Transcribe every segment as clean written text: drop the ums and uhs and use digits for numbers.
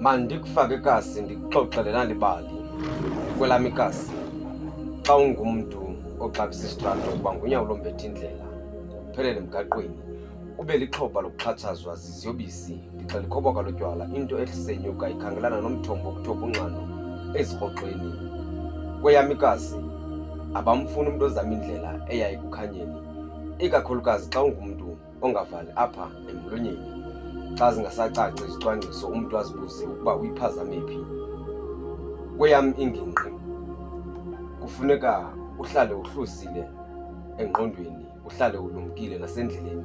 Mandikufake ikasi ndikuxoxele nalibali kwelami ikasi. Xa ungumntu oxabisa isitrato uba ngunyawo lombetha indlela, uphelele emgaqweni, ube lixhoba lokuxhatshazwa ziziyobisi, ndixela ikhoboka lotywala, into ehlise inyuka ikhangelana nomthombo wokuthoba unxano ezirhoxweni. Kweyam ikasi abamfuni umntu ozama indlela eya ekukhanyeni, ikakhulukazi xa ungumntu ongavali apha emlonyeni. Xa zingasacaci izicwangciso umntu azibuze ukuba uyiphazame phi. Kweyam ingingqi kufuneka uhlale uhlusile engqondweni, uhlale ulumkile nasendleleni.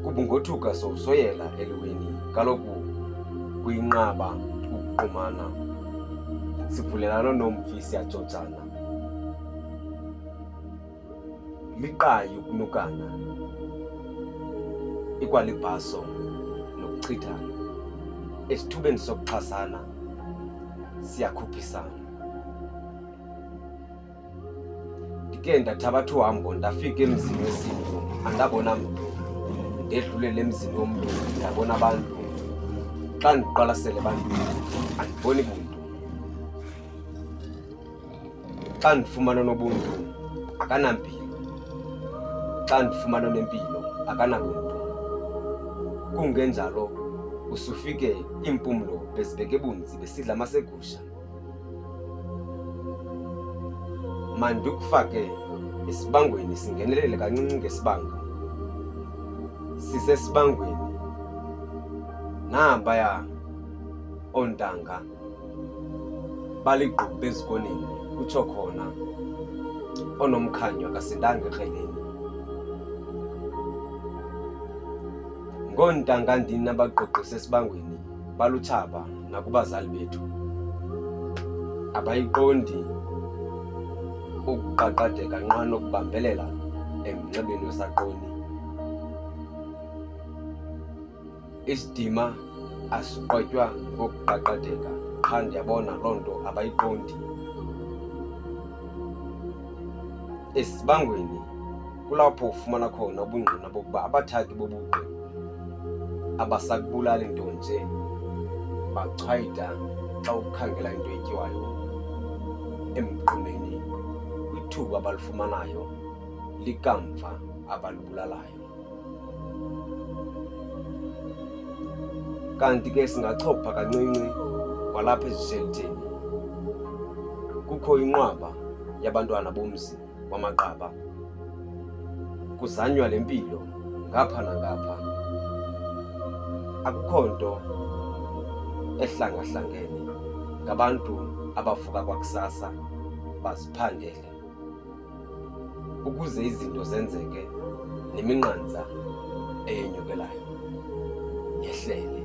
Kubungothuka sowusoyela eliweni, kaloku kuyinqaba ukuqumana, sivulelana nomfi siyajojana. Liqayi ukunukana, ikwalibhaso nokuchithana. Esithubeni sokuxhasana siyakhuphisana. Ndike ndathabatha uhambo ndafika emzini wesiNtu, andabona mntu. Ndedlulele emzini womntu ndabona abantu. Xa ndiqwalasele ebantwini andiboni buntu. Xa ndifumana nobuntu akanampilo. Xa ndifumana nempilo akanabuntu. Kungenjalo usufike iimpumlo bezibeke bunzi besidla amasegusha. Mandikufake esibangweni singenelele kancinci ngesibanga. Sisesibangweni nampaya oontanga baligqubu bezikoneni, kutsho khona onomkhanyo akasindanga ekreleni. Ngoontanga ndini abagqogqisa esibangweni balutshaba nakubazali bethu. Abayiqondi ukuqaqadeka nqa nokubambelela emnxebeni wesaqoni. Isidima asiqotywa ngokuqaqadeka, qha ndiyabona loo nto abayiqondi. Esibangweni kulapho ufumana khona ubungqina bokuba abathaki bobuqu abasakubulali nto nje, bachwayita xa ukhangela into etyiwayo emgqumeni. Kwithuba abalifumanayo likamva abalibulalayo. Kanti ke singachopha kancinci kwalapha ezishelitheni. Kukho inqwaba yabantwana bomzi wamaqaba. Kuzanywa le mpilo ngapha nangapha. Akukho nto ehlangahlangene ngabantu abavuka kwakusasa baziphandele. Ukuze izinto zenzeke, neminqantsa eyenyukelayo yehlele.